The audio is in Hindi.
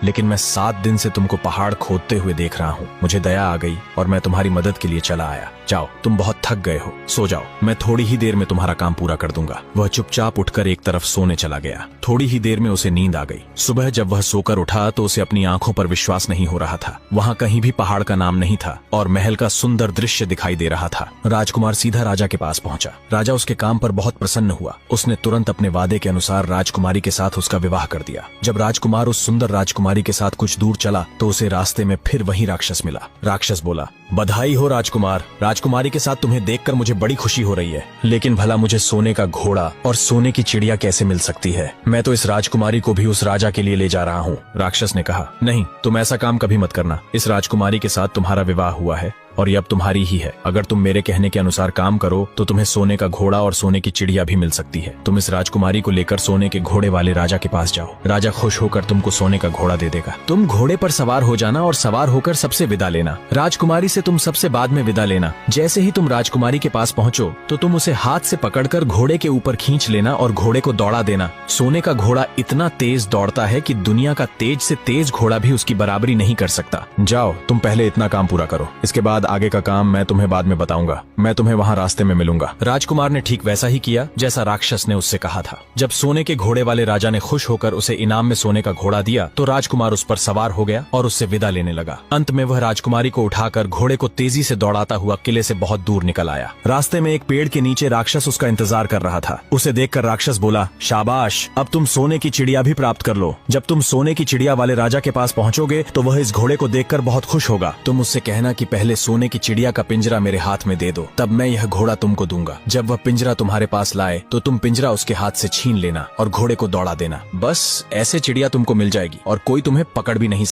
लेकिन मैं 7 दिन से तुमको पहाड़ खोदते हुए देख रहा हूँ। मुझे दया आ गई और मैं तुम्हारी मदद के लिए चला आया। जाओ, तुम बहुत थक गए हो, सो जाओ, मैं थोड़ी ही देर में तुम्हारा काम पूरा कर दूंगा। वह चुपचाप उठकर एक तरफ सोने चला गया। थोड़ी ही देर में उसे नींद आ गई। सुबह जब वह सोकर उठा तो उसे अपनी आंखों पर विश्वास नहीं हो रहा था। वहाँ कहीं भी पहाड़ का नाम नहीं था और महल का सुंदर दृश्य दिखाई दे रहा था। राजकुमार सीधा राजा के पास पहुंचा। राजा उसके काम पर बहुत प्रसन्न हुआ। उसने तुरंत अपने वादे के अनुसार राजकुमारी के साथ उसका विवाह कर दिया। जब राजकुमार उस सुंदर राजकुमारी के साथ कुछ दूर चला तो उसे रास्ते में फिर वही राक्षस मिला। राक्षस बोला, बधाई हो राजकुमार, राजकुमारी के साथ तुम्हें देखकर मुझे बड़ी खुशी हो रही है, लेकिन भला मुझे सोने का घोड़ा और सोने की चिड़िया कैसे मिल सकती है? मैं तो इस राजकुमारी को भी उस राजा के लिए ले जा रहा हूँ। राक्षस ने कहा, नहीं, तुम ऐसा काम कभी मत करना। इस राजकुमारी के साथ तुम्हारा विवाह हुआ है और ये अब तुम्हारी ही है। अगर तुम मेरे कहने के अनुसार काम करो तो तुम्हें सोने का घोड़ा और सोने की चिड़िया भी मिल सकती है। तुम इस राजकुमारी को लेकर सोने के घोड़े वाले राजा के पास जाओ। राजा खुश होकर तुमको सोने का घोड़ा दे देगा। तुम घोड़े पर सवार हो जाना और सवार होकर सबसे विदा लेना। राजकुमारी से तुम सबसे बाद में विदा लेना। जैसे ही तुम राजकुमारी के पास पहुँचो तो तुम उसे हाथ से पकड़कर घोड़े के ऊपर खींच लेना और घोड़े को दौड़ा देना। सोने का घोड़ा इतना तेज दौड़ता है कि दुनिया का तेज से तेज घोड़ा भी उसकी बराबरी नहीं कर सकता। जाओ, तुम पहले इतना काम पूरा करो, इसके बाद आगे का काम मैं तुम्हें बाद में बताऊंगा। मैं तुम्हें वहाँ रास्ते में मिलूंगा। राजकुमार ने ठीक वैसा ही किया जैसा राक्षस ने उससे कहा था। जब सोने के घोड़े वाले राजा ने खुश होकर उसे इनाम में सोने का घोड़ा दिया तो राजकुमार उस पर सवार हो गया और उससे विदा लेने लगा। अंत में वह राजकुमारी को उठाकर घोड़े को तेजी से दौड़ाता हुआ किले से बहुत दूर निकल आया। रास्ते में एक पेड़ के नीचे राक्षस उसका इंतजार कर रहा था। उसे देखकर राक्षस बोला, शाबाश, अब तुम सोने की चिड़िया भी प्राप्त कर लो। जब तुम सोने की चिड़िया वाले राजा के पास पहुँचोगे तो वह इस घोड़े को देखकर बहुत खुश होगा। तुम उससे कहना कि पहले सोने की चिड़िया का पिंजरा मेरे हाथ में दे दो, तब मैं यह घोड़ा तुमको दूंगा। जब वह पिंजरा तुम्हारे पास लाए तो तुम पिंजरा उसके हाथ से छीन लेना और घोड़े को दौड़ा देना। बस ऐसे चिड़िया तुमको मिल जाएगी और कोई तुम्हें पकड़ भी नहीं